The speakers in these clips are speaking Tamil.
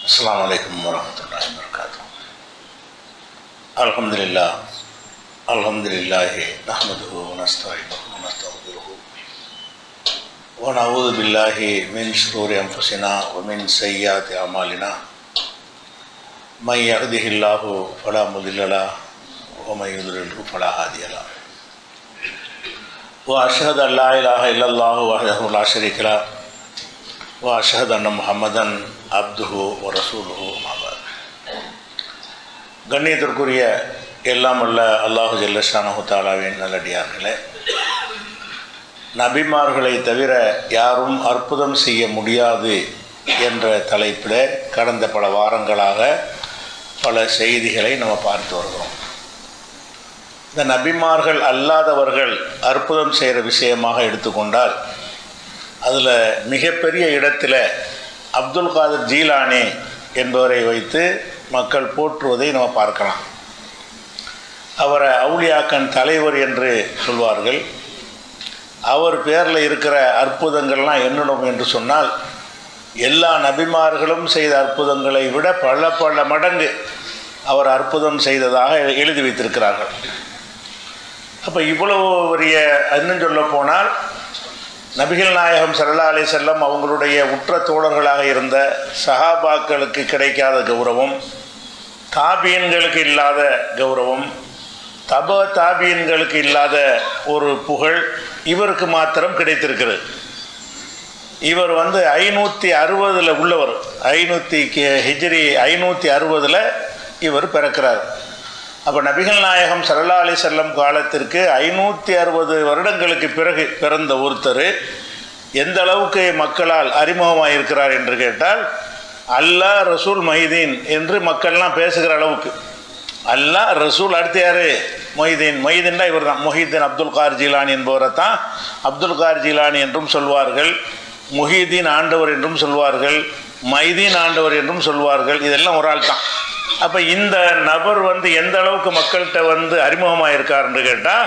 அஸ்ஸலாமு அலைக்கும் வரஹ்மத்துல்லாஹி வபரகாத்துஹு. அல்ஹம்துலில்லாஹி நஹ்மதுஹு வ நஸ்தஈனுஹு வ நஸ்தக்ஃபிருஹு வ நஊது பில்லாஹி மின் ஷுரூரி அன்ஃபுஸினா வ மின் ஸய்யிஆத்தி அமாலினா. மை யஹ்திஹில்லாஹு ஃபலா முதில்ல லஹு வ மை யுத்லில்ஹு ஃபலா ஹாதிய லஹு. வ அஷ்ஹது அன் லா இலாஹ இல்லல்லாஹு வஹ்தஹு லா ஷரீக லஹு வ அஷ்ஹது அன்ன முஹம்மதன் அப்துஹு வ ரசூலுஹு அம்மா பஅத். கண்ணியத்திற்குரிய எல்லாம் வல்ல அல்லாஹு ஜல்ல ஷானஹு தஆலாவின் நல்லடியார்களே, நபிமார்களை தவிர யாரும் அற்புதம் செய்ய முடியாது என்ற தலைப்பில் கடந்த பல வாரங்களாக பல செய்திகளை நம்ம பார்த்து வருகிறோம். இந்த நபிமார்கள் அல்லாதவர்கள் அற்புதம் செய்கிற விஷயமாக எடுத்துக்கொண்டால் அதில் மிகப்பெரிய இடத்தில் அப்துல் காதிர் ஜீலானி என்பவரை வைத்து மக்கள் போற்றுவதை நம்ம பார்க்கலாம். அவரை அவுலியாக்கன் தலைவர் என்று சொல்வார்கள். அவர் பேரில் இருக்கிற அற்புதங்கள்லாம் என்னணும் என்று சொன்னால், எல்லா நபிமார்களும் செய்த அற்புதங்களை விட பல பல மடங்கு அவர் அற்புதம் செய்ததாக எழுதி வைத்திருக்கிறார்கள். அப்போ இவ்வளவு பெரிய, இன்னும் சொல்ல போனால், நபிகள் நாயகம் ஸல்லல்லாஹு அலைஹி வஸல்லம் அவங்களுடைய உற்ற தோழர்களாக இருந்த சஹாபாக்களுக்கு கிடைக்காத கௌரவம், தாபீன்களுக்கு இல்லாத கௌரவம், தாபீன்களுக்கு இல்லாத ஒரு புகழ் இவருக்கு மாத்திரம் கிடைத்திருக்கிறது. இவர் 560 உள்ளவர். ஹிஜ்ரி 560 இவர் பிறக்கிறார். அப்போ நபிகள் நாயகம் ஸல்லல்லாஹு அலைஹி வஸல்லம் காலத்திற்கு 560 வருடங்களுக்கு பிறகு பிறந்த ஒருத்தர் எந்த அளவுக்கு மக்களால் அறிமுகமாக இருக்கிறார் என்று கேட்டால், அல்லாஹ் ரசூல் மொஹிதீன் என்று மக்கள்லாம் பேசுகிற அளவுக்கு. அல்லாஹ் ரசூல், அடுத்து யார்? மொஹிதீன். மொஹிதீன் தான் இவர் தான். மொஹிதீன் அப்துல் காதிர் ஜீலானி என்பவரை தான் அப்துல் காதிர் ஜீலானி என்றும் சொல்வார்கள், முஹிதீன் ஆண்டவர் என்றும் சொல்வார்கள், மைதீன் ஆண்டவர் என்றும் சொல்வார்கள். இதெல்லாம் ஒரு ஆள் தான். அப்போ இந்த நபர் எந்த அளவுக்கு மக்கள்கிட்ட அறிமுகமாக இருக்கார் என்று கேட்டால்,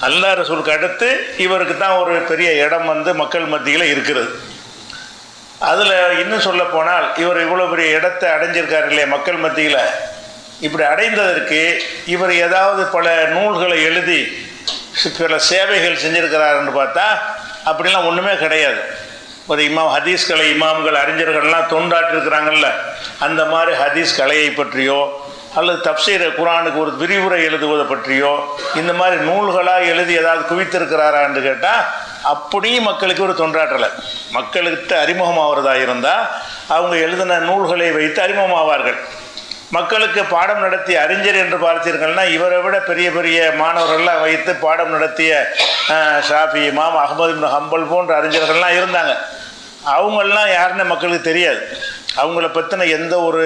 அல்லாஹ் ரசூலுக்கு அடுத்து இவருக்கு தான் ஒரு பெரிய இடம் மக்கள் மத்தியில் இருக்கிறது. அதில் இன்னும் சொல்ல போனால், இவர் இவ்வளோ பெரிய இடத்தை அடைஞ்சிருக்கார் இல்லையா மக்கள் மத்தியில். இப்படி அடைந்ததற்கு இவர் ஏதாவது பல நூல்களை எழுதி பல சேவைகள் செஞ்சுருக்கிறாருன்னு பார்த்தா அப்படிலாம் ஒன்றுமே கிடையாது. ஒரு ஹதீஸ் கலை இமாம்கள் அறிஞர்கள்லாம் தொண்டாற்றிருக்கிறாங்கல்ல, அந்த மாதிரி ஹதீஸ் கலையை பற்றியோ அல்லது தப்சீர் குரானுக்கு ஒரு விரிவுரை எழுதுவதை பற்றியோ இந்த மாதிரி நூல்களாக எழுதி ஏதாவது குவித்திருக்கிறாரான்னு கேட்டால் அப்படியும் மக்களுக்கு ஒரு தொண்டாற்றலை. மக்களுக்கு அறிமுகமாகிறதாக இருந்தால் அவங்க எழுதின நூல்களை வைத்து அறிமுகமாவார்கள். மக்களுக்கு பாடம் நடத்திய அறிஞர் என்று பார்த்தீர்கள்னா, இவரை விட பெரிய பெரிய மாணவர்கள்லாம் வைத்து பாடம் நடத்திய ஷாஃபி இமாம், அஹ்மது இப்னு ஹம்பல் போன்ற அறிஞர்கள்லாம் இருந்தாங்க. அவங்களெலாம் யாருன்னு மக்களுக்கு தெரியாது. அவங்கள பற்றின எந்த ஒரு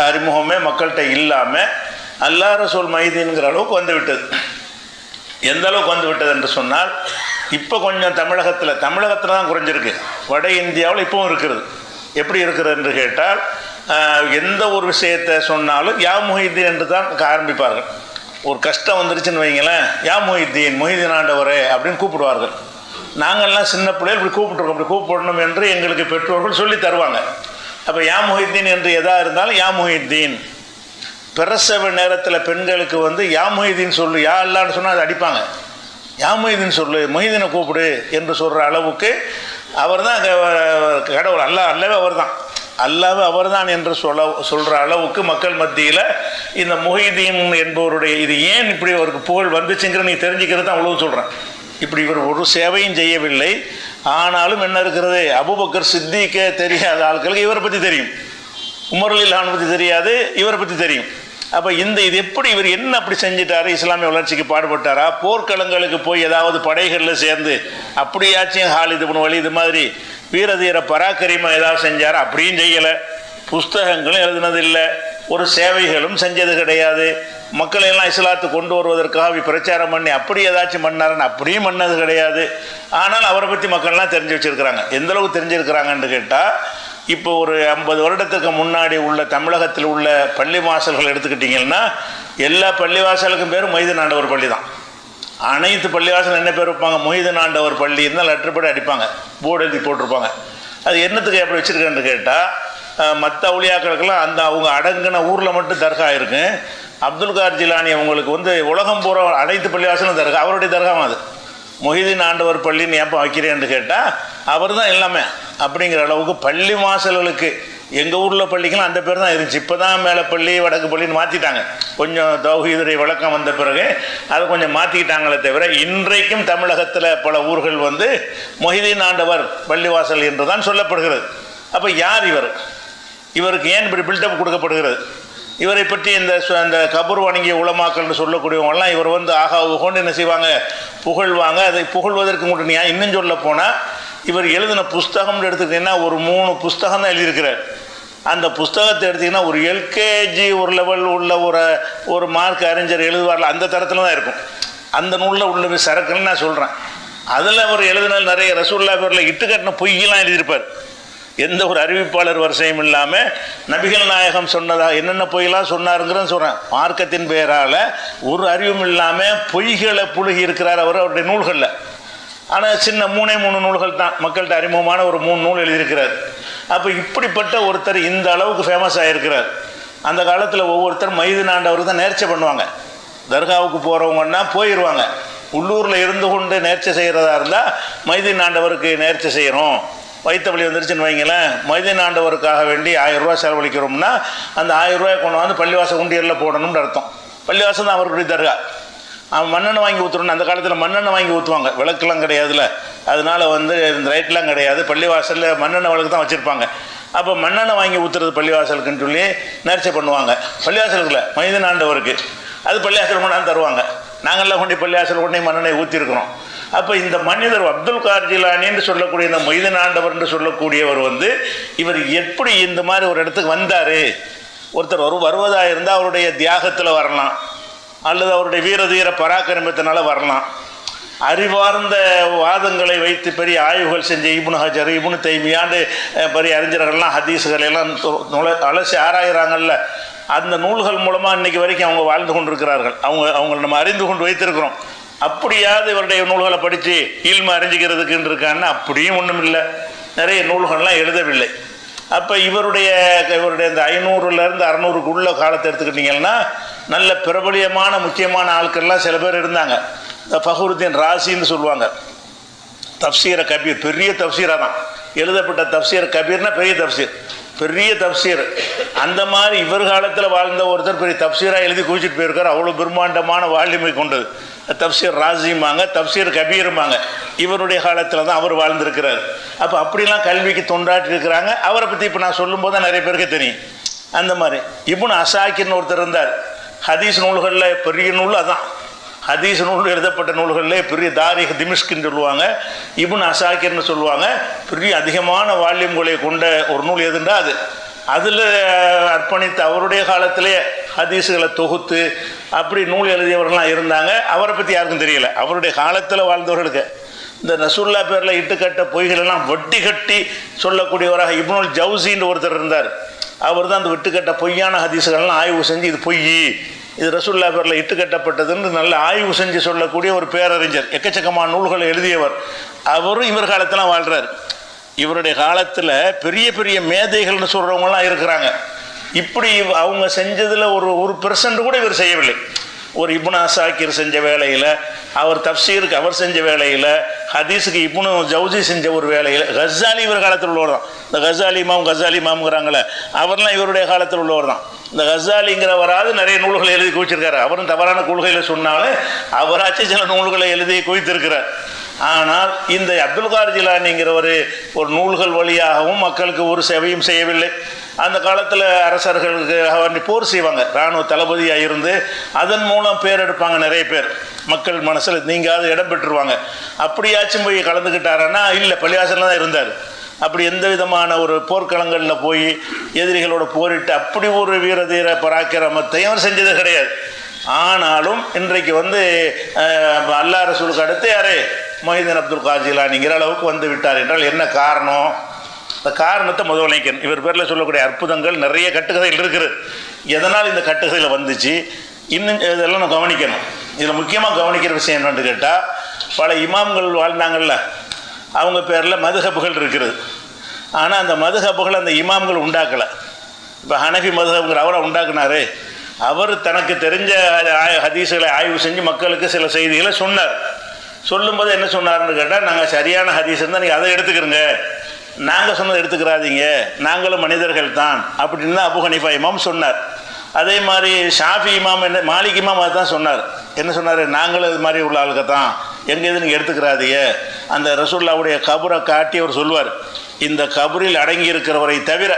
அறிமுகமே மக்கள்கிட்ட இல்லாமல் அல்லாஹ் ரசூல் மைதீன்கிற அளவுக்கு வந்துவிட்டது. எந்த அளவுக்கு வந்துவிட்டது என்று சொன்னால், இப்போ கொஞ்சம் தமிழகத்தில் தான் குறைஞ்சிருக்கு. வட இந்தியாவில் இப்போவும் இருக்கிறது. எப்படி இருக்கிறது என்று கேட்டால், எந்த ஒரு விஷயத்தை சொன்னாலும் யா முஹிதீன் என்று தான் ஆரம்பிப்பார்கள். ஒரு கஷ்டம் வந்துருச்சுன்னு வைங்களேன், யா முஹிதீன், மொஹிதீன் ஆண்டவரே அப்படின்னு கூப்பிடுவார்கள். நாங்கள்லாம் சின்ன பிள்ளைகள் இப்படி கூப்பிட்டுருக்கோம், இப்படி கூப்பிடணும் என்று எங்களுக்கு பெற்றோர்கள் சொல்லி தருவாங்க. அப்போ யா முஹிதீன் என்று எதாக இருந்தாலும் யா முஹிதீன். பிரசவ நேரத்தில் பெண்களுக்கு யா முஹிதீன் சொல்லு, யா அல்லான்னு சொன்னால் அதை அடிப்பாங்க. யா முஹிதீன் சொல்லு, மொஹிதீனை கூப்பிடு என்று சொல்கிற அளவுக்கு அவர் தான் கடவுள். அல்லாவே அவர் தான் என்று சொல்கிற அளவுக்கு மக்கள் மத்தியில் இந்த முஹிதீன் என்பவருடைய இது ஏன் இப்படி அவருக்கு புகழ் வந்துச்சுங்கிற நீங்கள் தெரிஞ்சுக்கிறது தான் அவ்வளவு சொல்கிறேன். இப்படி இவர் ஒரு சேவையும் செய்யவில்லை. ஆனாலும் என்ன இருக்கிறது, அபூபக்கர் சித்திக்கே தெரியாத ஆட்களுக்கு இவரை பற்றி தெரியும், உமர் ரலியல்லாஹு பற்றி தெரியாது, இவரை பற்றி தெரியும். அப்போ இது எப்படி, இவர் என்ன அப்படி செஞ்சிட்டாரு, இஸ்லாமிய வளர்ச்சிக்கு பாடுபட்டாரா, போர்க்களங்களுக்கு போய் ஏதாவது படைகளில் சேர்ந்து அப்படியாச்சும் ஹாலித் இப்னு வலீத் மாதிரி வீரதீர பராக்கிரமா ஏதாவது செஞ்சார்? அப்படியும் செய்யலை. புஸ்தகங்களும் எழுதினதில்லை, ஒரு சேவைகளும் செஞ்சது கிடையாது. மக்களையெல்லாம் இஸ்லாத்துக்கு கொண்டு வருவதற்காக பிரச்சாரம் பண்ணி அப்படி ஏதாச்சும் பண்ணாருன்னு அப்படியும் பண்ணது கிடையாது. ஆனால் அவரை பற்றி மக்கள்லாம் தெரிஞ்சு வச்சுருக்கிறாங்க. எந்தளவுக்கு தெரிஞ்சிருக்கிறாங்கன்னு கேட்டால், இப்போ ஒரு 50 வருடத்துக்கு முன்னாடி உள்ள தமிழகத்தில் உள்ள பள்ளி வாசல்கள் எடுத்துக்கிட்டிங்கன்னா, எல்லா பள்ளிவாசலுக்கும் பேர் மொஹிதீன் ஆண்டவர் பள்ளி தான். அனைத்து பள்ளிவாசல் என்ன பேர் வைப்பாங்க? மொஹிதீன் ஆண்டவர் பள்ளி இருந்தால் லெட்டர் போட்டு அடிப்பாங்க, போர்டு எழுதி போட்டிருப்பாங்க. அது என்னத்துக்கு எப்படி வச்சுருக்கேன்னு கேட்டால், மற்ற அவுலியாக்களுக்கெல்லாம் அந்த அவங்க அடங்கின ஊரில் மட்டும் தர்கா இருக்கு. அப்துல் கார் ஜிலானி அவங்களுக்கு வந்து உலகம் பூரா அனைத்து பள்ளிவாசலும் தர்கா, அவருடைய தர்காவும் அது. மொஹிதீன் ஆண்டவர் பள்ளின்னு ஏப்போ வைக்கிறேன்னு கேட்டால் அவர் தான் எல்லாமே. அப்படிங்கிற அளவுக்கு பள்ளி வாசல்களுக்கு எங்கள் ஊரில் பள்ளிக்கெல்லாம் அந்த பேர் தான் இருந்துச்சு. இப்போ தான் மேலே பள்ளி வடக்கு பள்ளின்னு மாற்றிட்டாங்க. கொஞ்சம் தௌஹீதுடைய விளக்கம் வந்த பிறகு அதை கொஞ்சம் மாற்றிக்கிட்டாங்களே தவிர இன்றைக்கும் தமிழகத்தில் பல ஊர்கள் வந்து மொஹிதீன் ஆண்டவர் பள்ளிவாசல் என்று தான் சொல்லப்படுகிறது. அப்போ யார் இவர்? இவருக்கு ஏன் இப்படி பில்டப் கொடுக்கப்படுகிறது? இவரை பற்றி இந்த கபூர் வணங்கிய உலமாக்கள்னு சொல்லக்கூடியவங்கலாம் இவர் வந்து ஆகா கொண்டு என்ன செய்வாங்க, புகழ்வாங்க. அதை புகழ்வதற்கு மட்டும் இன்னும் சொல்ல போனால் இவர் எழுதின புஸ்தகம்னு எடுத்துக்கிட்டிங்கன்னா ஒரு 3 புஸ்தகம் தான் எழுதியிருக்கிறார். அந்த புஸ்தகத்தை எடுத்திங்கன்னா ஒரு எல்கேஜி ஒரு லெவல் உள்ள ஒரு மார்க் அறிஞர் எழுதுவார்ல அந்த தரத்தில் தான் இருக்கும். அந்த நூலில் உள்ள சரக்குன்னு நான் சொல்கிறேன். அதில் அவர் எழுதின நிறைய ரசூல்லா பேரில் இட்டுக்கட்டின பொய்யெல்லாம் எழுதியிருப்பார். எந்த ஒரு அறிவிப்பாளர் வரிசையும் இல்லாமல் நபிகள் நாயகம் சொன்னதா என்னென்ன பொய்யெல்லாம் சொன்னாருங்கிறன்னு சொல்கிறேன். மார்க்கத்தின் பெயரால் ஒரு அறிவும் இல்லாமல் பொய்களை புழுகி இருக்கிறார் அவருடைய நூல்களில். ஆனால் சின்ன 3 நூல்கள் தான், மக்கள்கிட்ட அறிமுகமான ஒரு 3 நூல் எழுதியிருக்கிறார். அப்போ இப்படிப்பட்ட ஒருத்தர் இந்த அளவுக்கு ஃபேமஸ் ஆகிருக்கிறார். அந்த காலத்தில் ஒவ்வொருத்தர் மொஹிதீன் ஆண்டவருக்கு தான் நேர்ச்சை பண்ணுவாங்க. தர்காவுக்கு போகிறவங்கன்னா போயிடுவாங்க. உள்ளூரில் இருந்து கொண்டு நேர்ச்சை செய்கிறதா இருந்தால் மொஹிதீன் ஆண்டவருக்கு நேர்ச்சை செய்கிறோம், வைத்த வழி வந்துருச்சுன்னு வைங்களேன், மொஹிதீன் ஆண்டவருக்காக வேண்டி 1000 ரூபா செலவழிக்கிறோம்னா அந்த 1000 ரூபாய் கொண்டு வந்து பள்ளிவாசல் உண்டியலில் போடணும்னு அர்த்தம். பள்ளிவாசல் தான் அவருடைய தர்கா. அவன் மண்ணெண்ணெய் வாங்கி ஊற்றுறோன்னு அந்த காலத்தில் மண்ணெண்ணெய் வாங்கி ஊற்றுவாங்க, விளக்குலாம் கிடையாதுல, அதனால் வந்து இந்த ரைட்லாம் கிடையாது, பள்ளிவாசலில் மண்ணெண்ணெய் விளக்கு தான் வச்சுருப்பாங்க. அப்போ மண்ணெண்ணெய் வாங்கி ஊற்றுறது பள்ளிவாசலுக்குன்னு சொல்லி நேர்ச்சை பண்ணுவாங்க. பள்ளிவாசலுக்குள்ள மொஹிதீன் ஆண்டவருக்கு அது பள்ளிவாசல் கொண்டாந்து தருவாங்க. நாங்கள்லாம் கொண்டு பள்ளிவாசல் கொண்டே மண்ணெண்ணெய் ஊற்றிருக்கிறோம். அப்போ இந்த மனிதர் அப்துல் கார் ஜிலானின்னு சொல்லக்கூடிய இந்த மொஹிதீன் ஆண்டவர் என்று சொல்லக்கூடியவர் வந்து இவர் எப்படி இந்த மாதிரி ஒரு இடத்துக்கு வந்தார்? ஒருத்தர் வருவதாக இருந்தால் அவருடைய தியாகத்தில் வரலாம், அல்லது அவருடைய வீரதீர பராக்கிரமத்தினால வரலாம். அறிவார்ந்த வாதங்களை வைத்து பெரிய ஆய்வுகள் செஞ்ச இப்னு ஹஜர், இப்னு தைமியாண்டு பெரிய அறிஞர்கள்லாம் ஹதீஸுகள் எல்லாம் அலசி ஆராயிறாங்கல்ல, அந்த நூல்கள் மூலமாக இன்றைக்கி வரைக்கும் அவங்க வாழ்ந்து கொண்டிருக்கிறார்கள். அவங்களை நம்ம அறிந்து கொண்டு வைத்திருக்கிறோம். அப்படியாவது இவருடைய நூல்களை படித்து இல்ம அறிஞ்சிக்கிறதுக்குன்னு இருக்கான்னு அப்படியும் ஒன்றும் இல்லை. நிறைய நூல்கள்லாம் எழுதவில்லை. அப்போ இவருடைய இந்த 500லேருந்து 600க்குள்ள காலத்தை எடுத்துக்கிட்டிங்கன்னா நல்ல பிரபலியமான முக்கியமான ஆட்கள்லாம் சில பேர் இருந்தாங்க. இந்த ஃபஹ்ருத்தீன் ராசின்னு சொல்லுவாங்க. தப்சீர கபீர் பெரிய தப்சீராக தான் எழுதப்பட்ட தப்சீர் கபீர்னா பெரிய தப்சீர். அந்த மாதிரி இவர் காலத்தில் வாழ்ந்த ஒருத்தர் பெரிய தப்சீராக எழுதி குவிச்சிட்டு போயிருக்கார். அவ்வளோ பிரம்மாண்டமான வால்யூமை கொண்டது. தப்சீர் ராசிமாங்க, தப்சீர் கபீருமாங்க. இவருடைய காலத்தில் தான் அவர் வாழ்ந்திருக்கிறார். அப்போ அப்படிலாம் கல்விக்கு தொண்டாட்டி இருக்கிறாங்க. அவரை பற்றி இப்போ நான் சொல்லும்போது தான் நிறைய பேருக்கு தெரியும். அந்த மாதிரி இப்னு அசாக்கிர்னு ஒருத்தர் இருந்தார். ஹதீஸ் நூல்களில் பெரிய நூல் அதான். ஹதீஸ் நூல் எழுதப்பட்ட நூல்களில் பெரிய தாரிக் திமிஷ்குன்னு சொல்லுவாங்க, இப்னு அசாக்கிர்னு சொல்லுவாங்க. பெரிய அதிகமான வால்யூம்களை கொண்ட ஒரு நூல் எதுண்டா அது. அதில் அர்ப்பணித்து அவருடைய காலத்திலே ஹதீஸுகளை தொகுத்து அப்படி நூல் எழுதியவர்கள்லாம் இருந்தாங்க. அவரை பற்றி யாருக்கும் தெரியல. அவருடைய காலத்தில் வாழ்ந்தவர்களுக்கு இந்த ரசூல்லா பேரில் இட்டுக்கட்ட பொய்களெல்லாம் வட்டி கட்டி சொல்லக்கூடியவராக இப்னுல் ஜவுசின்னு ஒருத்தர் இருந்தார். அவர் தான் அந்த விட்டுக்கட்ட பொய்யான ஹதீஸுகள்லாம் ஆய்வு செஞ்சு இது பொய், இது ரசூல்லா பேரில் இட்டுக்கட்டப்பட்டதுன்னு நல்ல ஆய்வு செஞ்சு சொல்லக்கூடிய ஒரு பேரறிஞர், எக்கச்சக்கமான நூல்களை எழுதியவர். அவரும் இவர் காலத்தில் வாழ்கிறார். இவருடைய காலத்தில் பெரிய பெரிய மேதைகள்னு சொல்கிறவங்களாம் இருக்கிறாங்க. இப்படி அவங்க செஞ்சதில் ஒரு பெர்சன்ட் கூட இவர் செய்யவில்லை. ஒரு இப்னு அசாக்கிர் செஞ்ச வேலையில், அவர் தப்சீருக்கு அவர் செஞ்ச வேலையில், ஹதீஸுக்கு இப்னு ஜவுசி செஞ்ச ஒரு வேலையில், கஸாலி இவர் காலத்தில் உள்ளவர் தான். இந்த கஸாலி இமாம்ங்கிறாங்களே அவர்லாம் இவருடைய காலத்தில் உள்ளவர் தான். இந்த கஸாலிங்கிறவராது நிறைய நூல்களை எழுதி குவிச்சிருக்காரு. அவரும் தவறான கொள்கைகளை சொன்னாலும் அவராச்சும் சில நூல்களை எழுதி குவித்திருக்கிறார். ஆனால் இந்த அப்துல் கார் ஜிலானிங்கிற ஒரு நூல்கள் வழியாகவும் மக்களுக்கு ஒரு சேவையும் செய்யவில்லை. அந்த காலத்தில் அரசர்களுக்கு போர் செய்வாங்க, இராணுவ தளபதியாக இருந்து அதன் மூலம் பேர் எடுப்பாங்க. நிறைய பேர் மக்கள் மனசில் நீங்காத இடம் பெற்றுருவாங்க. அப்படியாச்சும் போய் கலந்துக்கிட்டாரன்னா இல்லை, பள்ளிவாசலில் தான் இருந்தார். அப்படி எந்த விதமான ஒரு போர்க்களங்களில் போய் எதிரிகளோட போரிட்டு அப்படி ஒரு வீரதீர பராக்கிரமத்தையும் அவர் செஞ்சது கிடையாது. ஆனாலும் இன்றைக்கு அல்லா ரசூலுக்கு அடுத்து யாரே மொஹிதீன் அப்துல் கார் ஜிலானிங்கிற அளவுக்கு வந்து விட்டார் என்றால் என்ன காரணம்? அந்த காரணத்தை முதல் நினைக்கணும். இவர் பேரில் சொல்லக்கூடிய அற்புதங்கள் நிறைய கட்டுக்கதைகள் இருக்குது. எதனால் இந்த கட்டுக்கதையில் வந்துச்சு இன்னும் இதெல்லாம் நான் கவனிக்கணும். இதில் முக்கியமாக கவனிக்கிற விஷயம் என்னென்னு கேட்டால், பல இமாம்கள் வாழ்ந்தாங்கள்ல, அவங்க பேரில் மதுஹபுகள் இருக்கிறது. ஆனால் அந்த மதுஹபுகள் அந்த இமாம்கள் உண்டாக்கலை. இப்போ ஹனஃபி மதுஹபுங்கிற அவரை உண்டாக்குனார். அவர் தனக்கு தெரிஞ்ச ஹதீஸுகளை ஆய்வு செஞ்சு மக்களுக்கு சில செய்திகளை சொன்னார். சொல்லும்போது என்ன சொன்னார்னு கேட்டால், நாங்கள் சரியான ஹதீஸ் இருந்தால் நீங்கள் அதை எடுத்துக்கிறங்க, நாங்கள் சொன்னதை எடுத்துக்கிறாதீங்க, நாங்களும் மனிதர்கள் தான் அப்படின்னு தான் அபு ஹனீஃபா இமாம் சொன்னார். அதே மாதிரி ஷாஃபி இமாம் என்ன மாலிக் இமாம் அதை தான் சொன்னார். என்ன சொன்னார், நாங்களும் இது மாதிரி உள்ள ஆளுக்கு தான், எங்கே இது நீங்கள் எடுத்துக்கிறாதீங்க. அந்த ரசூலுல்லாவுடைய கபரை காட்டி அவர் சொல்வார், இந்த கபரில் அடங்கி இருக்கிறவரை தவிர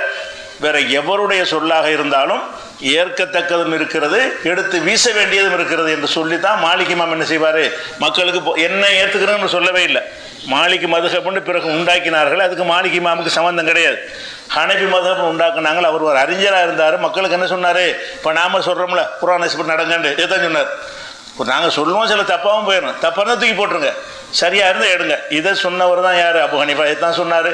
வேற எவருடைய சொல்லாக இருந்தாலும் ஏற்கத்தக்கதும் இருக்கிறது, எடுத்து வீச வேண்டியதும் இருக்கிறது என்று சொல்லி தான் மாலிக் இமாம் என்ன செய்வார், மக்களுக்கு என்ன ஏற்றுக்கிறோன்னு சொல்லவே இல்லை. மாலிக் மதுஹப்னு பிறகு உண்டாக்கினார்கள், அதுக்கு மாலிக் இமாமுக்கு சம்மந்தம் கிடையாது. ஹனஃபி மதுஹப் உண்டாக்குனாங்க. அவர் ஒரு அறிஞராக இருந்தார். மக்களுக்கு என்ன சொன்னார், இப்போ நாம் சொல்கிறோம்ல குர்ஆன் ஹதீஸ் நடங்கண்டு எதான் சொன்னார். நாங்கள் சொல்லுவோம், சில தப்பாகவும் போயிடணும், தப்பாக தூக்கி போட்டுருங்க, சரியாக இருந்தால் எடுங்க. இதை சொன்னவர் தான் யார், அபு ஹனீஃபா இதை தான் சொன்னார்.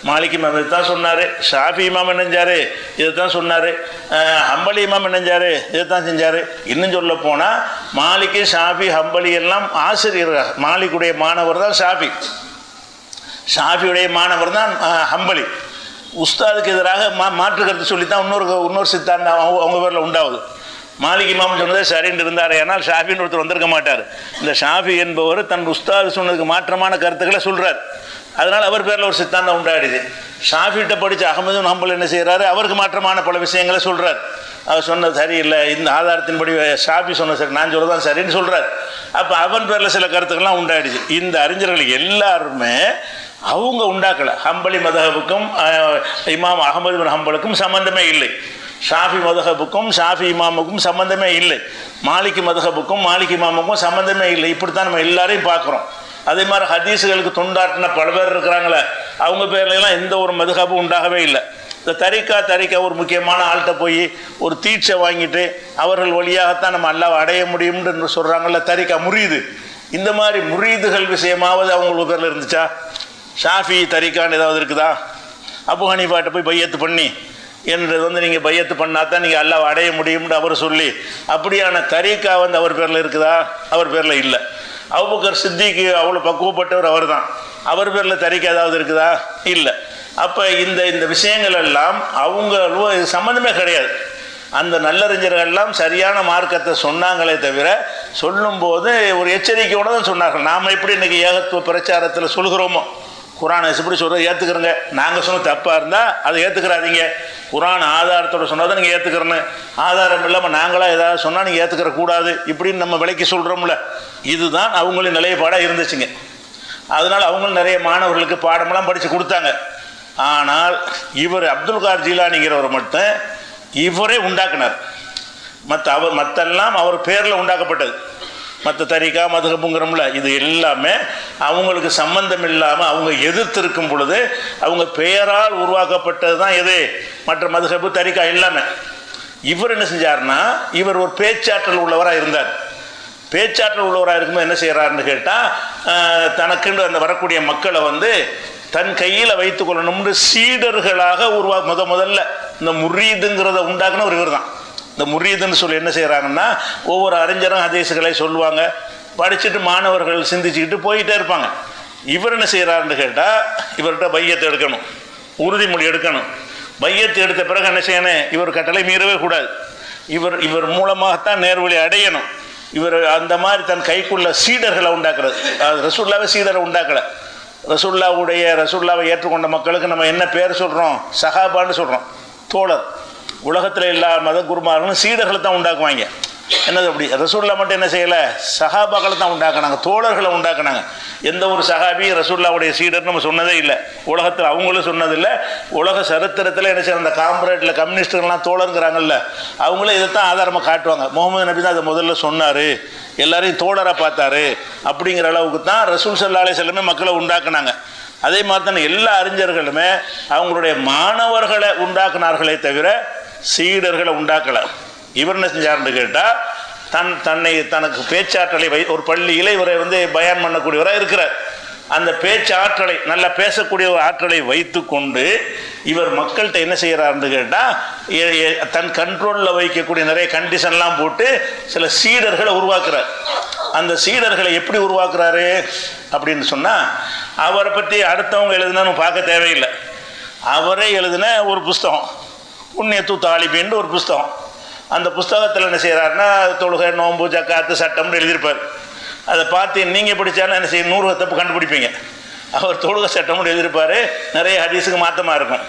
மாலிக் இமாம் இதை தான் சொன்னார். ஷாஃபி இமாம் என்னஞ்சார், இதை தான் சொன்னார். ஹம்பலி இமாம் என்னஞ்சார், இதை தான் செஞ்சார். இன்னும் சொல்ல போனால் மாலிக்கு ஷாஃபி ஹம்பலி எல்லாம் ஆசிரியர்கள். மாலிக்குடைய மாணவர் தான் ஷாஃபி, ஷாஃபியுடைய மாணவர் தான் ஹம்பலி. உஸ்தாதுக்கு எதிராக மாற்று கருத்து சொல்லித்தான் இன்னொரு சித்தாந்தம் அவங்க பேரில் உண்டாகுது. மாலிக் இமாம் சொன்னதே சரின்னு இருந்தார், ஏன்னால் ஷாஃபின்னு ஒருத்தர் வந்திருக்க மாட்டார். இந்த ஷாஃபி என்பவர் தன் உஸ்தாது சொன்னதுக்கு மாற்றமான கருத்துக்களை சொல்கிறார். அதனால் அவர் பேரில் ஒரு சித்தாந்தம் உண்டாடிது. ஷாஃபிகிட்ட படித்த அகமது ஹம்பல் என்ன செய்கிறாரு, அவருக்கு மாற்றமான பல விஷயங்களை சொல்கிறார். அவர் சொன்னது சரியில்லை, இந்த ஆதாரத்தின்படி ஷாஃபி சொன்னது சரி, நான் சொல்லதான் சரின்னு சொல்கிறார். அப்போ அவன் பேரில் சில கருத்துக்கள்லாம் உண்டாடிது. இந்த அறிஞர்கள் எல்லாருமே அவங்க உண்டாக்கலை. ஹம்பலி மதுஹபுக்கும் இமாம் அகமது பின் ஹம்பலுக்கும் சம்பந்தமே இல்லை. ஷாஃபி மதுஹபுக்கும் ஷாஃபி இமாமுக்கும் சம்பந்தமே இல்லை. மாலிக் மதுஹபுக்கும் மாலிக் இமாமுக்கும் சம்பந்தமே இல்லை. இப்படித்தான் நம்ம எல்லாரையும் பார்க்குறோம். அதே மாதிரி ஹதீஸுகளுக்கு தொண்டாட்டின பல பேர் இருக்கிறாங்களே, அவங்க பேர்லாம் எந்த ஒரு மதுஹபும் உண்டாகவே இல்லை. இந்த தரிக்கா ஒரு முக்கியமான ஆள்கிட்ட போய் ஒரு தீட்சை வாங்கிட்டு அவர்கள் வழியாகத்தான் நம்ம அல்லாஹ்வை அடைய முடியும்னு சொல்கிறாங்கல்ல, தரிக்கா முரீது. இந்த மாதிரி முரீதுகள் விஷயமாவது அவங்களுக்கு பேரில் இருந்துச்சா? ஷாஃபி தரிக்கான்னு ஏதாவது இருக்குதா? அபு ஹனீஃபாட்ட போய் பையத்து பண்ணி என்றது நீங்கள் பையத்து பண்ணால் தான் நீங்கள் அல்லாஹ்வை அடைய முடியும்னு அவர் சொல்லி, அப்படியான தரீக்கா அவர் பேரில் இருக்குதா? அவர் பேரில் இல்லை. அபூபக்கர் சித்திக்கு அவ்வளோ பக்குவப்பட்டவர் அவர் தான், அவர் பேரில் தரீக்கா ஏதாவது இருக்குதா? இல்லை. அப்போ இந்த விஷயங்கள் எல்லாம் அவங்க சம்மந்தமே கிடையாது. அந்த நல்லறிஞர்கள்லாம் சரியான மார்க்கத்தை சொன்னாங்களே தவிர, சொல்லும்போது ஒரு எச்சரிக்கையோடு தான் சொன்னார்கள். நாம் எப்படி இன்றைக்கி ஏகத்துவ பிரச்சாரத்தில் சொல்கிறோமோ, குர்ஆனை எப்படி சொல்கிறத ஏற்றுக்கிறோங்க, நாங்கள் சொன்ன தப்பாக இருந்தால் அதை ஏற்றுக்கிறாதீங்க, குர்ஆன் ஆதாரத்தோடு சொன்னால் தான் நீங்கள் ஏற்றுக்கிறேன்னு, ஆதாரம் இல்லாமல் நாங்களாக ஏதாவது சொன்னால் நீங்கள் ஏற்றுக்கிற கூடாது இப்படின்னு நம்ம விலைக்கு சொல்கிறோம்ல. இதுதான் அவங்களின் நிலைப்பாடாக இருந்துச்சுங்க. அதனால் அவங்களும் நிறைய மாணவர்களுக்கு பாடமெல்லாம் படித்து கொடுத்தாங்க. ஆனால் இவர் அப்துல் கார் ஜீலானிங்கிறவர் மட்டும் இவரே உண்டாக்குனார். மற்றெல்லாம் அவர் பேரில் உண்டாக்கப்பட்டது. மற்ற தரிகா மதுஹபுங்கிறோம்ல, இது எல்லாமே அவங்களுக்கு சம்பந்தம் இல்லாமல் அவங்க எதிர்த்திருக்கும் பொழுது அவங்க பெயரால் உருவாக்கப்பட்டது தான் எது, மற்ற மதுஹபு தரிகா எல்லாமே. இவர் என்ன செஞ்சார்னா, இவர் ஒரு பேச்சாற்றல் உள்ளவராக இருந்தார். பேச்சாற்றல் உள்ளவராக இருக்கும்போது என்ன செய்கிறாருன்னு கேட்டால், தனக்குன்னு அந்த வரக்கூடிய மக்களை தன் கையில் வைத்து கொள்ளணும்னு சீடர்களாக முதல்ல இந்த முரீதுங்கிறத உண்டாக்குன இவர் தான். இந்த முரீதுன்னு சொல்லி என்ன செய்கிறாங்கன்னா, ஒவ்வொரு அறிஞரும் ஹதீஸுகளை சொல்லுவாங்க, படிச்சுட்டு மாணவர்கள் சிந்திச்சுக்கிட்டு போயிட்டே இருப்பாங்க. இவர் என்ன செய்கிறாருன்னு கேட்டால், இவர்கிட்ட பையத்தை எடுக்கணும், உறுதிமொழி எடுக்கணும். பையத்தை எடுத்த பிறகு என்ன செய்யணும், இவர் கட்டளை மீறவே கூடாது, இவர் மூலமாகத்தான் நேர்வழி அடையணும். இவர் அந்த மாதிரி தன் கைக்குள்ள சீடர்களை உண்டாக்குறது. அது ரசூலுல்லாவே சீடரை உண்டாக்கலை. ரசூலுல்லாவை ஏற்றுக்கொண்ட மக்களுக்கு நம்ம என்ன பேர் சொல்கிறோம், சஹாபான்னு சொல்கிறோம், தோழர். உலகத்தில் எல்லா மத குருமார்களும் சீடர்களை தான் உண்டாக்குவாங்க. என்னது அப்படி, ரசூல்லா மட்டும் என்ன செய்யலை, சஹாபாக்களை தான் உண்டாக்குனாங்க, தோழர்களை உண்டாக்குனாங்க. எந்த ஒரு சஹாபி ரசூல்லாவுடைய சீடர்னு நம்ம சொன்னதே இல்லை. உலகத்தில் அவங்களும் சொன்னதில்லை. உலக சரித்திரத்தில் என்ன செய்ய, அந்த காம்ரேட்டில் கம்யூனிஸ்டுகள்லாம் தோழருங்கிறாங்கல்ல, அவங்களே இதைத்தான் ஆதாரமாக காட்டுவாங்க. முகமது நபி தான் அதை முதல்ல சொன்னார், எல்லாரையும் தோழராக பார்த்தாரு அப்படிங்கிற அளவுக்கு தான் ரசூல் ஸல்லல்லாஹு அலைஹி வஸல்லம் மக்களை உண்டாக்குனாங்க. அதே மாதிரி தான் எல்லா அறிஞர்களுமே அவங்களுடைய மாணவர்களை உண்டாக்குனார்களே தவிர சீடர்களை உண்டாக்கலை. இவர் என்ன செஞ்சார்னு கேட்டால், தனக்கு பேச்சாற்றலை ஒரு பள்ளியில் இவரை பயான் பண்ணக்கூடியவராக இருக்கிறார். அந்த பேச்சாற்றலை, நல்லா பேசக்கூடிய ஒரு ஆற்றலை வைத்து கொண்டு இவர் மக்கள்கிட்ட என்ன செய்கிறாருன்னு கேட்டால், தன் கண்ட்ரோலில் வைக்கக்கூடிய நிறைய கண்டிஷன்லாம் போட்டு சில சீடர்களை உருவாக்குறார். அந்த சீடர்களை எப்படி உருவாக்குறாரு அப்படின்னு சொன்னால், அவரை பற்றி அடுத்தவங்க எழுதுனா பார்க்க தேவையில்லை. அவரே எழுதின ஒரு புஸ்தகம் புண்ணியத்து தாலிபின்னு ஒரு புஸ்தகம். அந்த புஸ்தகத்தில் என்ன செய்கிறாருன்னா தொழுகை, நோன்பு, ஜக்காத்து, சட்டம்னு எழுதியிருப்பார். அதை பார்த்து நீங்கள் படித்தாலும் என்ன செய்ய 100 தப்பு கண்டுபிடிப்பீங்க. அவர் தொழுகை சட்டம்னு எழுதியிருப்பார், நிறைய ஹதீஸுக்கு மாற்றமாக இருக்கும்.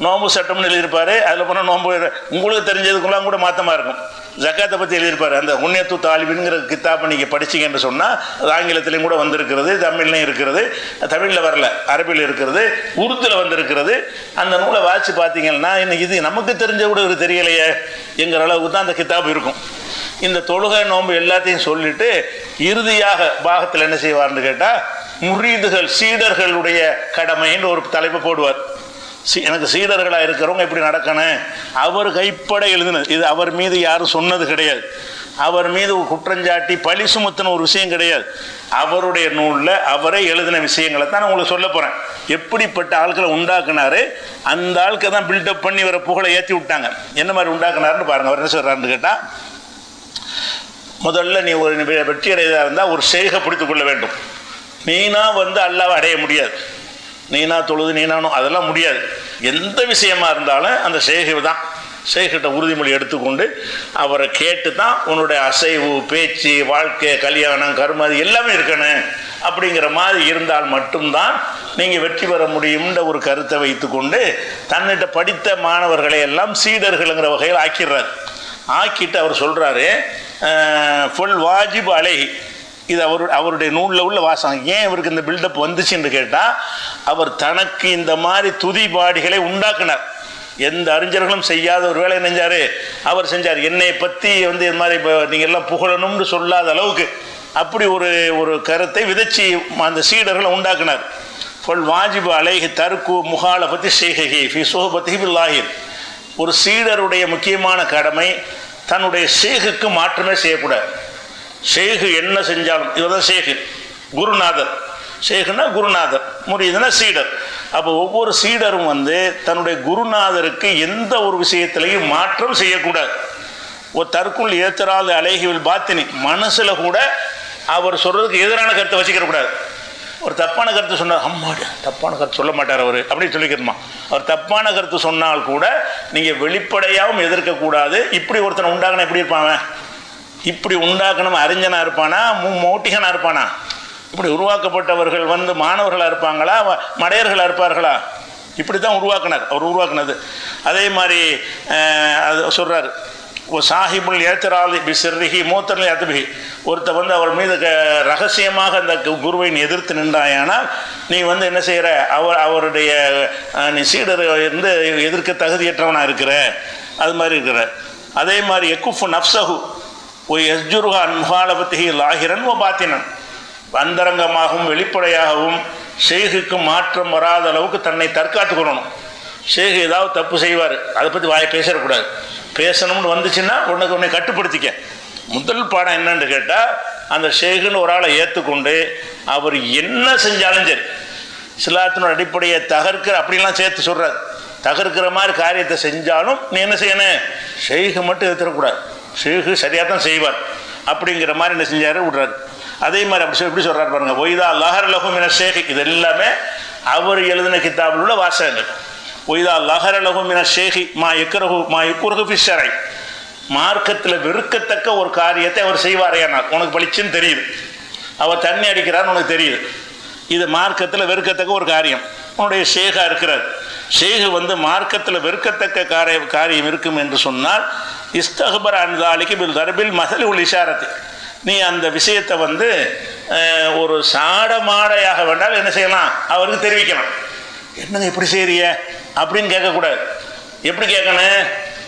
நோம்பு சட்டம்னு எழுதியிருப்பார், அதில் போனால் நோம்பு உங்களுக்கு தெரிஞ்சதுக்குலாம் கூட மாற்றமாக இருக்கும். ஜக்காத்தை பற்றி எழுதியிருப்பார். அந்த புண்ணியத்து தாலிபின்ங்கிற கித்தாப்பை நீங்கள் படிச்சிங்கன்னு சொன்னால் அது ஆங்கிலத்திலையும் கூட வந்திருக்கிறது, தமிழ்லையும் இருக்கிறது. தமிழில் வரல, அரபியில் இருக்கிறது, உருத்தில் வந்திருக்கிறது. அந்த நூலை வாசித்து பார்த்தீங்கன்னா இன்னைக்கு இது நமக்கு தெரிஞ்ச கூட ஒரு தெரியலையே என்கிற அளவுக்கு தான் அந்த கித்தாப்பு இருக்கும். இந்த தொழுகை, நோம்பு எல்லாத்தையும் சொல்லிவிட்டு இறுதியாக பாகத்தில் என்ன செய்வார்னு கேட்டால் முரீதுகள், சீடர்களுடைய கடமைன்னு ஒரு தலைப்பை போடுவார். எனக்கு சீடர்களாக இருக்கிறவங்க எப்படி நடக்கணும், அவர் கைப்பட எழுதினது. இது அவர் மீது யாரும் சொன்னது கிடையாது, அவர் மீது குற்றஞ்சாட்டி பழி சுமத்தின ஒரு விஷயம் கிடையாது. அவருடைய நூலில் அவரே எழுதின விஷயங்களை தான் நான் உங்களுக்கு சொல்ல போகிறேன். எப்படிப்பட்ட ஆட்களை உண்டாக்குனாரு, அந்த ஆட்களை தான் பில்டப் பண்ணி வர புகழை ஏற்றி விட்டாங்க. என்ன மாதிரி உண்டாக்குனாருன்னு பாருங்கள். அவர் என்ன சொல்கிறாருன்னு கேட்டால், முதல்ல நீ ஒரு வெற்றி அடையதாக இருந்தால் ஒரு ஷேகை பிடித்து கொள்ள வேண்டும். நீனா அல்லாவை அடைய முடியாது. நீனா தொழுது நீனானும் அதெல்லாம் முடியாது. எந்த விஷயமா இருந்தாலும் அந்த ஷேகு தான், ஷேகிட்ட உறுதிமொழி எடுத்துக்கொண்டு அவரை கேட்டு தான் உன்னுடைய அசைவு, பேச்சு, வாழ்க்கை, கல்யாணம், கர்மம் அது எல்லாமே இருக்கணும். அப்படிங்கிற மாதிரி இருந்தால் மட்டும்தான் நீங்கள் வெற்றி பெற முடியும்ன்ற ஒரு கருத்தை வைத்துக்கொண்டு தன்னிட்ட படித்த மாணவர்களை எல்லாம் சீடர்கள்ங்கிற வகையில் ஆக்கிடுறாரு. ஆக்கிட்டு அவர் சொல்கிறாரு, ஃபுல் வாஜிப் அலைஹி. இது அவருடைய நூலில் உள்ள வாசகம். ஏன் இவருக்கு இந்த பில்டப் வந்துச்சுன்னு கேட்டால், அவர் தனக்கு இந்த மாதிரி துதிபாடிகளை உண்டாக்குனார். எந்த அறிஞர்களும் செய்யாத ஒரு வேலை நெஞ்சார், அவர் செஞ்சார். என்னை பற்றி இது மாதிரி நீங்கள் எல்லாம் புகழணும்னு சொல்லாத அளவுக்கு அப்படி ஒரு கருத்தை விதைச்சி அந்த சீடர்களை உண்டாக்குனார். ஃபுல் வாஜிபு அலைஹி தருக்கு முகாலபத்தி ஷேஹி ஃபி சுஹபத்தி பில்லாஹிர். ஒரு சீடருடைய முக்கியமான கடமை தன்னுடைய ஷேகுக்கு மாற்றமே செய்யக்கூடாது. ஷேகு என்ன செஞ்சாலும், இவர் தான் ஷேகு, குருநாதர். ஷேகுன்னா குருநாதர், முரீதுனா சீடர். அப்போ ஒவ்வொரு சீடரும் தன்னுடைய குருநாதருக்கு எந்த ஒரு விஷயத்திலையும் மாற்றம் செய்யக்கூடாது. ஒரு தற்குள் ஏத்தரால் அலைஹிவில் பாத்தினி, மனசில் கூட அவர் சொல்கிறதுக்கு எதிரான கருத்தை வச்சுக்கிறக்கூடாது. ஒரு தப்பான கருத்து சொன்னார், அம்மாடி தப்பான கருத்து சொல்ல மாட்டார் அவர் அப்படின்னு சொல்லிக்கிறோமா. அவர் தப்பான கருத்து சொன்னால் கூட நீங்கள் வெளிப்படையாகவும் எதிர்க்கக்கூடாது. இப்படி ஒருத்தனை உண்டாகணும், எப்படி இருப்பான், இப்படி உண்டாக்கணும் அறிஞனாக இருப்பானா, மோட்டிகனாக இருப்பானா? இப்படி உருவாக்கப்பட்டவர்கள் மாணவர்களாக இருப்பாங்களா, மடையர்களாக இருப்பார்களா? இப்படி தான் உருவாக்கினார் அவர், உருவாக்குனது. அதே மாதிரி அது சொல்கிறார், சாஹிபுல் ஏத்தராலி பிசிர்ரிஹி மூத்தர்லி அத்துபிஹி. ஒருத்த அவர் மீது ரகசியமாக அந்த குருவை நீ எதிர்த்து நின்றாயானால் நீ என்ன செய்கிற, அவருடைய நீ சீடரை எதிர்க்க தகுதியற்றவனாக இருக்கிற, அது மாதிரி இருக்கிற. அதே மாதிரி எக்குஃபு நப்சஹு எஸ்ஜுருஹா முகாலபத்திஹி லாஹிரன் ஓ பாத்தினன். அந்தரங்கமாகவும் வெளிப்படையாகவும் ஷேகுக்கு மாற்றம் வராத அளவுக்கு தன்னை தற்காத்து கொள்ளணும். ஷேகு ஏதாவது தப்பு செய்வார், அதை பற்றி வாயை பேசக்கூடாது. பேசணும்னு வந்துச்சுன்னா உன்னை கட்டுப்படுத்திக்க. முதல் பாடம் என்னன்னு கேட்டால், அந்த ஷேகுன்னு ஒரு ஆளை ஏற்றுக்கொண்டு அவர் என்ன செஞ்சாலும் சரி, இஸ்லாத்தினோட அடிப்படையை தகர்க்கிற அப்படின்லாம் சேர்த்து சொல்கிறார். தகர்க்கிற மாதிரி காரியத்தை செஞ்சாலும் நீ என்ன செய்யணும், ஷேகு மட்டும் ஏற்றுக்கூடாது. ஷேகு சரியாக தான் செய்வார் அப்படிங்கிற மாதிரி என்ன செஞ்சார், விடுறாரு. அதே மாதிரி எப்படி சொல்கிறார் பாருங்க, ஒய்தா லஹர் லஹு மின ஷேக். இது எல்லாமே அவர் எழுதின கித்தாபில் உள்ள வாசகங்கள். ஒய்தா லஹர் லஹு மின ஷேகி மா எக்ரஹு மா யுக்ரஹு ஃபி ஷர்இ. மார்க்கத்தில் வெறுக்கத்தக்க ஒரு காரியத்தை அவர் செய்வாரையானார். உனக்கு பளிச்சுன்னு தெரியுது, அவர் தண்ணி அடிக்கிறான்னு உனக்கு தெரியுது, இது மார்க்கத்தில் வெறுக்கத்தக்க ஒரு காரியம். உன்னுடைய ஷேகா இருக்கிறார். ஷேகு மார்க்கத்தில் வெறுக்கத்தக்க காரியம் இருக்கும் என்று சொன்னால் இஸ்தஹபர் அன்தாலிக்கு பில் தர்பில் மசலி உள் இஷாரத்து. நீ அந்த விஷயத்தை ஒரு சாடமாடையாக வேண்டால் என்ன செய்யலாம், அவருக்கு தெரிவிக்கணும். என்னங்க இப்படி செய்றிய அப்படின்னு கேட்கக்கூடாது. எப்படி கேட்கணும்,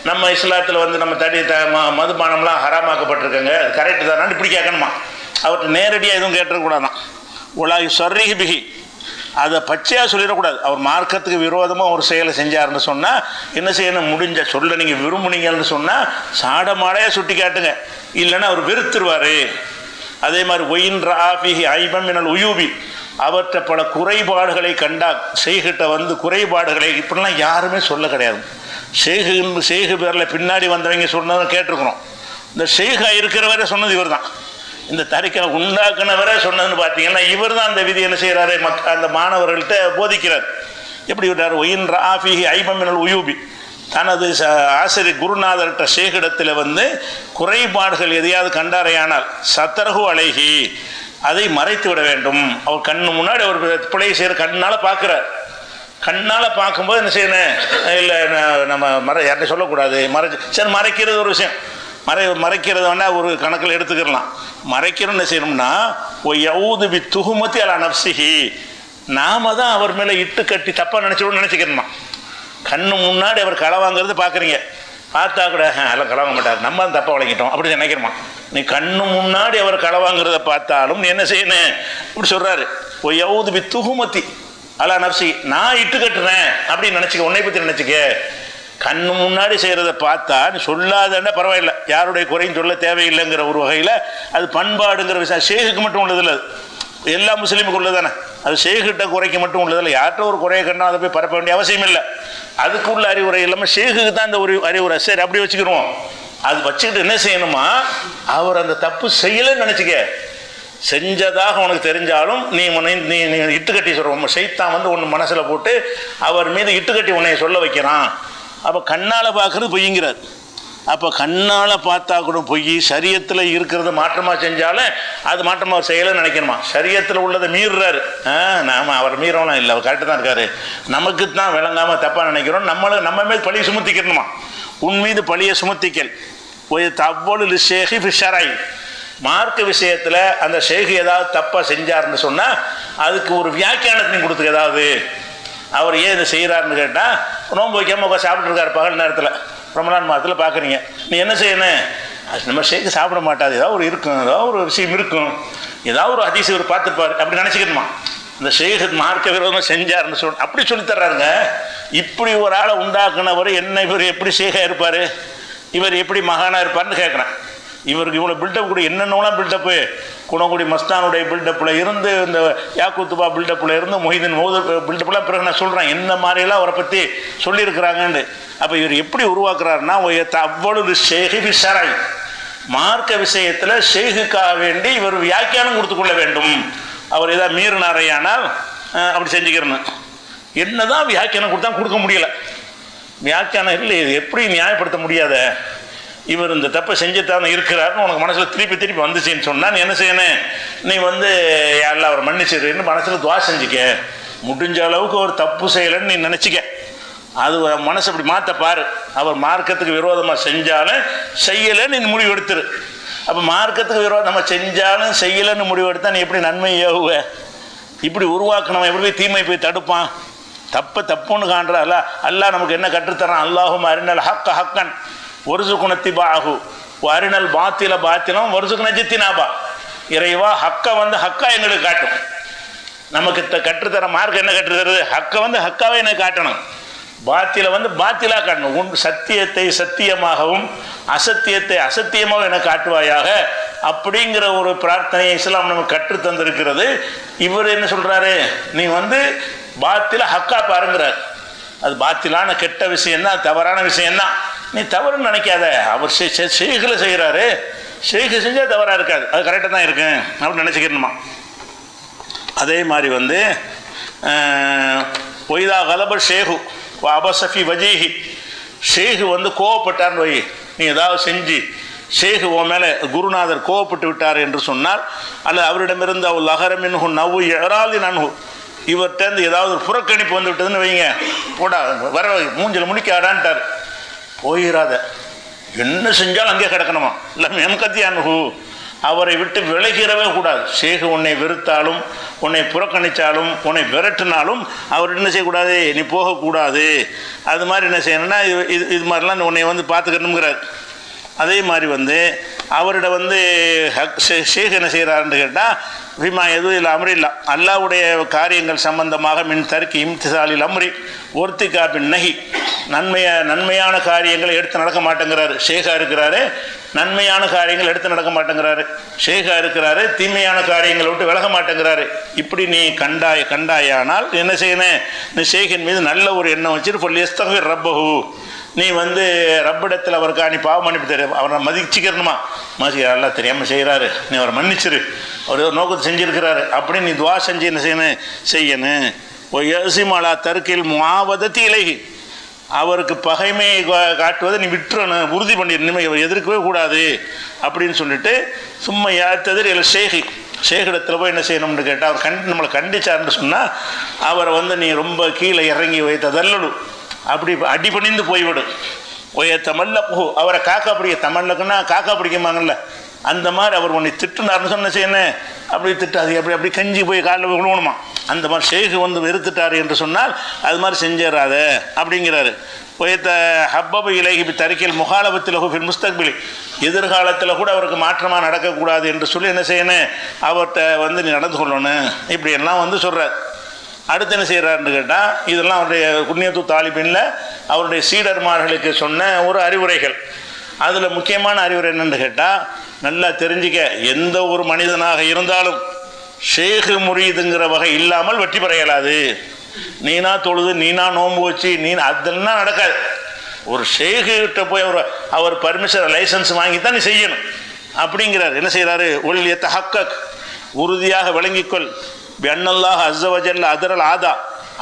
நம்ம இஸ்லாத்தில் நம்ம மதுபானம்லாம் ஹராமாக்கப்பட்டிருக்கங்க, அது கரெக்டு தானே இப்படி கேட்கணுமா. அவர்கிட்ட நேரடியாக எதுவும் கேட்டுறக்கூடாதான். உலாகி சொர்ரிஹி பிஹி, அதை பச்சையாக சொல்லிடக்கூடாது. அவர் மார்க்கத்துக்கு விரோதமாக ஒரு செயலை செஞ்சார்னு சொன்னால் என்ன செய்யணும், முடிஞ்ச சொல்ல நீங்கள் விரும்புனீங்கன்னு சொன்னால் சாடமாடையாக சுட்டி காட்டுங்க, இல்லைன்னா அவர் வெறுத்துருவார். அதே மாதிரி ஒயின் ராஃபிஹி ஐபம் மினல் உயூபி, அவற்றை பல குறைபாடுகளை கண்டா ஷேகிட்ட குறைபாடுகளை இப்படிலாம் யாருமே சொல்ல கிடையாது. ஷேகு பேரில் பின்னாடி வந்தவங்க சொன்னதை கேட்டிருக்கிறோம். இந்த ஷேகா இருக்கிறவரை சொன்னது இவர் தான். இந்த தரிக்கை உண்டாக்குனவரை சொன்னதுன்னு பார்த்தீங்கன்னா இவர் தான் அந்த விதி என்ன செய்கிறாரு, அந்த மாணவர்கள்ட்ட போதிக்கிறார். எப்படி விட்டார்? ஒயின் ராஃபிஹி ஐபமினல் உயூபி, தனது ஆசிரியர் குருநாதர்கிட்ட ஷேகிடத்தில் வந்து குறைபாடுகள் எதையாவது கண்டாரையானால் சத்தரகு அலைகி, அதை மறைத்து விட வேண்டும். அவர் கண்ணு முன்னாடி அவர் பிள்ளை செய்கிற கண்ணால் பார்க்குறார். கண்ணால் பார்க்கும்போது என்ன செய்யணும்? இல்லை நம்ம யார்கிட்ட சொல்லக்கூடாது, சரி மறைக்கிறது ஒரு விஷயம், மறைக்கிறது வேணால் ஒரு கணக்கில் எடுத்துக்கிடலாம். மறைக்கிறது என்ன செய்யணும்னா யஊது பி துஹுமத்தி அலா நஃப்ஸிஹி, நாம தான் அவர் மேலே இட்டு கட்டி தப்பாக நினச்சிக்கணுமா. கண்ணு முன்னாடி அவர் களை வாங்கிறது பார்க்குறீங்க, பார்த்தா கூட எல்லாம் களை வாங்க மாட்டார், நம்ம தான் தப்பாக வழங்கிட்டோம் அப்படி நினைக்கிறோமா. நீ கண்ணு முன்னாடி அவர் களை வாங்குறத பார்த்தாலும் நீ என்ன செய்யணும்? இப்படி சொல்கிறாரு, யஊது பி துஹுமத்தி அலா நஃப்ஸி, நான் இட்டு கட்டுறேன் அப்படின்னு நினச்சிக்க, உன்னை பற்றி நினச்சிக்க. கண்ணு முன்னாடி செய்கிறத பார்த்தா நீ சொல்லாதன்னா பரவாயில்லை, யாருடைய குறையும் சொல்ல தேவையில்லைங்கிற ஒரு வகையில் அது பண்பாடுங்கிற விஷயம் ஷேகுக்கு மட்டும் உள்ளதில்லை, அது எல்லா முஸ்லீமுக்கு உள்ளதானே. அது ஷேகிட்ட குறைக்கு மட்டும் உள்ளதில்லை, யார்கிட்ட ஒரு குறையை கண்டா அதை போய் பரப்ப வேண்டிய அவசியம் இல்லை. அதுக்குள்ள அறிவுரை இல்லாமல் ஷேகுக்கு தான் அந்த ஒரு அறிவுரை. சரி அப்படி வச்சுக்கிடுவோம். அது வச்சுக்கிட்டு என்ன செய்யணுமா, அவர் அந்த தப்பு செய்யலைன்னு நினச்சிக்க, செஞ்சதாக உனக்கு தெரிஞ்சாலும் நீ நீ இட்டுக்கட்டி சொல்கிற செய்தான் வந்து ஒன்று மனசில் போட்டு அவர் மீது இட்டுக்கட்டி உன்னை சொல்ல வைக்கிறான். அப்போ கண்ணால் பார்க்குறது பொய்ங்கிறார். அப்போ கண்ணால் பார்த்தா கூட பொய், சரியத்தில் இருக்கிறத மாற்றமாக செஞ்சாலும் அது மாற்றமாக செய்யலைன்னு நினைக்கணுமா. சரியத்தில் உள்ளதை மீறுறாரு, நாம் அவர் மீறவனா இல்லை, அவர் கரெக்டாக தான் இருக்கார், நமக்கு தான் விளங்காமல் தப்பாக நினைக்கிறோம், நம்ம மீது பழியை சுமத்திக்கணுமா. உன் மீது பழியை சுமத்திக்கல். ஒரு தவ்வொழு ஷேகி ஃபிஷராய், மார்க்க விஷயத்தில் அந்த ஷேகு ஏதாவது தப்பாக செஞ்சார்னு சொன்னால் அதுக்கு ஒரு வியாக்கியானத்தையும் கொடுத்துக்க. ஏதாவது அவர் ஏன் இதை செய்கிறாருன்னு கேட்டால், நோன்பு வைக்காமல் சாப்பிட்ருக்காரு பகல் நேரத்தில், ரமலான் மாதத்தில் பார்க்குறீங்க, நீ என்ன செய்யணும்? நம்ம ஷேக்கு சாப்பிட மாட்டாது, ஏதாவது ஒரு இருக்கும், ஏதாவது ஒரு விஷயம் இருக்கும், ஏதாவது ஒரு ஹதீஸ் இவர் பார்த்துருப்பார் அப்படி நினச்சிக்கணுமா. இந்த ஷேகு மார்க்க விரோதமாக செஞ்சார்னு அப்படி சொல்லித்தர்றாருங்க. இப்படி ஒரு ஆளை உண்டாக்குனவர் என்ன, இவர் எப்படி ஷேகாக இருப்பார், இவர் எப்படி மகானாக இருப்பார்னு கேட்குறேன். இவருக்கு இவ்வளோ பில்டப் கூட என்னென்னலாம் பில்டப்பு, குணங்குடி மஸ்தானுடைய பில்டப்பில் இருந்து இந்த யாக்கூத்துபா பில்டப்பில் இருந்து மொஹிதீன் மௌதூத் பில்டப்லாம் பிறகு நான் சொல்கிறேன் என்ன மாதிரியெல்லாம் அவரை பற்றி சொல்லியிருக்கிறாங்கன்னு. அப்போ இவர் எப்படி உருவாக்குறாருன்னா அவ்வளவு ஷேஹி பிஷராய், மார்க்க விஷயத்தில் ஷேகுக்காக வேண்டி இவர் வியாக்கியானம் கொடுத்து கொள்ள வேண்டும். அவர் ஏதாவது மீறினாரையானால் அப்படி செஞ்சுக்கிறேன்னு என்ன தான் வியாக்கியானம் கொடுத்தா கொடுக்க முடியலை. வியாக்கியானம் இல்லை, இது எப்படி நியாயப்படுத்த முடியாத, இவர் இந்த தப்பை செஞ்சுட்டான இருக்கிறாருன்னு உனக்கு மனசில் திருப்பி வந்துச்சுன்னு சொன்னால் நீ என்ன செய்யணும்? நீ வந்து யாரில் அவர் மன்னிச்சிருன்னு மனசில் துவா செஞ்சுக்க. முடிஞ்ச அளவுக்கு ஒரு தப்பு செய்யலைன்னு நீ நினச்சிக்க, அது மனசு அப்படி மாற்ற பாரு. அவர் மார்க்கத்துக்கு விரோதமாக செஞ்சாலும் செய்யலைன்னு நீ முடிவு எடுத்துரு. அப்போ மார்க்கத்துக்கு விரோதமாக செஞ்சாலும் செய்யலைன்னு முடிவு எடுத்தால் நீ எப்படி நன்மை ஏவுவ? இப்படி உருவாக்கணும், எப்படி போய் தீமை போய் தடுப்பான்? தப்புன்னு காண்ற அல்லாஹ் நமக்கு என்ன கற்றுத்தரான்? அல்லாஹும் அரினல் ஹக்க ஹக்கன் ஒருசுகுணத்தி பாகு அரினல் பாத்தில பாத்திலம் ஒருசுகுண ஜித்தினாபா. இறைவா ஹக்கை வந்து ஹக்கா எங்களுக்கு காட்டும். நமக்கு கற்றுத்தர மார்க் என்ன கற்றுத்தருது? ஹக்கை வந்து ஹக்காவே எனக்கு காட்டணும், பாத்தில வந்து பாத்திலாக காட்டணும். சத்தியத்தை சத்தியமாகவும் அசத்தியத்தை அசத்தியமாகவும் என காட்டுவாயாக அப்படிங்கிற ஒரு பிரார்த்தனையை இஸ்லாம் நமக்கு கற்றுத்தந்திருக்கிறது. இவர் என்ன சொல்கிறாரு? நீ வந்து பாத்தில ஹக்கா பாருங்கிறார். அது பாத்திலான கெட்ட விஷயம்தான், தவறான விஷயம்தான், நீ தவறுன்னு நினைக்காத. அவர் ஷேகில் செய்கிறாரு, ஷேகு செஞ்சால் தவறாக இருக்காது, அது கரெக்டாக தான் இருக்கு அப்படின்னு நினச்சிக்கணுமா. அதே மாதிரி வந்து ஒய்தா கலப ஷேகு அபசஃபி வஜீஹி, ஷேகு வந்து கோவப்பட்டார்னு வை, நீ ஏதாவது செஞ்சு ஷேகு உன் மேலே குருநாதர் கோவப்பட்டு விட்டார் என்று சொன்னால், அல்லது அவரிடமிருந்து அவள் லஹரமின்ஹு நவ்வு எறாலி நன்ஹு, இவர்கிட்டருந்து ஏதாவது ஒரு புறக்கணிப்பு வந்து விட்டதுன்னு வைங்க, போடா வர மூஞ்சில் முடிக்காடான்ட்டார், போயிடாத, என்ன செஞ்சாலும் அங்கே கிடக்கணுமா. இல்லை மென்கத்தி அனுகு, அவரை விட்டு விலகிறவே கூடாது. ஷேகு உன்னை வெறுத்தாலும் உன்னை புறக்கணித்தாலும் உன்னை விரட்டினாலும் அவர் என்ன செய்யக்கூடாது? நீ போகக்கூடாது. அது மாதிரி என்ன செய்யணும்னா இது மாதிரிலாம் உன்னை வந்து பார்த்துக்கணுங்கிறார். அதே மாதிரி வந்து அவரிட வந்து ஷேக் என்ன செய்கிறாருன்னு கேட்டால், விமா எதுவும் இல்லை அம்ரில்லா, அல்லாவுடைய காரியங்கள் சம்பந்தமாக மின் தர்க்கி இம்திசாலில் அம்ரி ஒருத்தி காப்பின் நகி, நன்மையான காரியங்களை எடுத்து நடக்க மாட்டேங்கிறாரு. ஷேகா இருக்கிறாரு, நன்மையான காரியங்கள் எடுத்து நடக்க மாட்டேங்கிறாரு. ஷேகா இருக்கிறாரு, தீமையான காரியங்களை விட்டு விலக மாட்டேங்கிறாரு. இப்படி நீ கண்டாயானால் என்ன செய்யணும்? நீ ஷேகின் மீது நல்ல ஒரு எண்ணம் வச்சுட்டு சொல்லி எஸ்தகர் ரப்பஹு, நீ வந்து ரப்பிடத்தில் அவருக்கா நீ பாவம் மன்னிப்பு தெரியும், அவரை மதிச்சுக்கிறணுமா. எல்லாம் தெரியாமல் செய்கிறாரு, நீ அவரை மன்னிச்சிரு, அவர் ஒரு நோக்கத்தை செஞ்சுருக்கிறாரு அப்படின்னு நீ துவா செஞ்சு என்ன செய்யணும்? யசிமலா தற்கில் முஆவதத்தி இலைஹி, அவருக்கு பகைமையை காட்டுவதை நீ விட்டுறணும், உறுதி பண்ணிடு, இனிமேல் எதிர்க்கவே கூடாது அப்படின்னு சொல்லிட்டு சும்மா யாத்ததிர் இல்லை ஷேகிடத்தில் போய் என்ன செய்யணும்னு கேட்டால் அவர் நம்மளை கண்டிச்சார்னு சொன்னால் அவரை வந்து நீ ரொம்ப கீழே இறங்கி வைத்ததல்லு, அப்படி அடிபணிந்து போய்விடும். ஒய தமிழ்ல அவரை காக்கா பிடிக்க, தமிழ்லக்குன்னா காக்கா பிடிக்குமாங்கல்ல, அந்த மாதிரி அவர் உன்னை திட்டுனார்னு சொன்ன செய்யணும், அப்படி திட்டாது, அப்படி கஞ்சி போய் காலில் விழுவணுமா, அந்த மாதிரி ஷேகு வந்து வெறுத்துட்டார் என்று சொன்னால் அது மாதிரி செஞ்சிடறாத அப்படிங்கிறாரு. ஒயத்த ஹப்பபு இலகி தரிக்கில் முகாலபத்தில் ஃபில் முஸ்தக்பிலி, எதிர்காலத்தில் கூட அவருக்கு மாற்றமாக நடக்கக்கூடாது என்று சொல்லி என்ன செய்யணும், அவர்கிட்ட வந்து நீ நடந்து கொள்ளணும், இப்படி எல்லாம் வந்து சொல்கிறார். அடுத்து என்ன செய்கிறாருன்னு கேட்டால் இதெல்லாம் அவருடைய குன்னியத்து தாலிபின்ல அவருடைய சீடர்மார்களுக்கு சொன்ன ஒரு அறிவுரைகள். அதில் முக்கியமான அறிவுரை என்னென்னு கேட்டால், நல்லா தெரிஞ்சிக்க, எந்த ஒரு மனிதனாக இருந்தாலும் ஷேகு முரீதுங்கிற வகை இல்லாமல் வெற்றி பெற இயலாது. நீனா தொழுது, நீனா நோன்பு வச்சு, அதெல்லாம் நடக்காது. ஒரு ஷேகுகிட்ட போய் அவர் பர்மிஷன் லைசன்ஸ் வாங்கி தான் நீ செய்யணும் அப்படிங்கிறார். என்ன செய்கிறாரு, ஒல் யத்தஹக்கக், உறுதியாக விளங்கிக்கொள், அன்னல்லாஹ் அஸ்ஸவஜல்ல அதரல் ஆதா,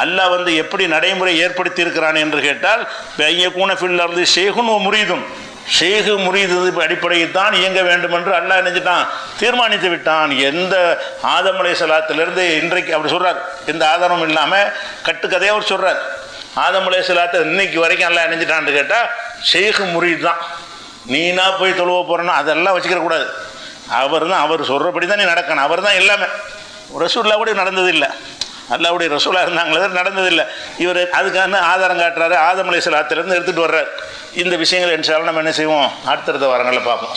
அல்லாஹ் வந்து எப்படி நடைமுறை ஏற்படுத்தி இருக்கிறான் என்று கேட்டால், ஐயக்கூன ஃபில் அர்தி ஷேகுன் முரீதும், ஷேகு முரீது அடிப்படையில் தான் இயங்க வேண்டும் என்று அல்லாஹ் நினைச்சிட்டான், தீர்மானித்து விட்டான். எந்த ஆதம் அலைஹிஸ்ஸலாத்திலிருந்து இன்றைக்கு அப்படி சொல்கிறார், எந்த ஆதாரமும் இல்லாமல் கட்டுக்கதையாக அவர் சொல்கிறார். ஆதம் அலைஹிஸ்ஸலாத்தை இன்னைக்கு வரைக்கும் அல்லாஹ் நினைச்சிட்டான்னு கேட்டால் ஷேகு முரீது தான். நீனா போய் தொழுவ போகிறேன்னா அதெல்லாம் வச்சுக்கிற கூடாது, அவர் தான், அவர் சொல்கிறபடி தான் நீ நடக்கணும், அவர் தான் எல்லாமே. ரசூல்லா கூட நடந்ததில்லை, அல்லாவுடைய ரசூலாக இருந்தாங்களே நடந்ததில்லை. இவர் அதுக்கான ஆதாரம் காட்டுறாரு, ஆதம் அலைஹிஸ்ஸலாத்திலிருந்து எடுத்துகிட்டு வர்றார். இந்த விஷயங்கள் இன்ஷா அல்லாஹ் நம்ம என்ன செய்வோம், அடுத்தடுத்த வாரங்களில் பார்ப்போம்.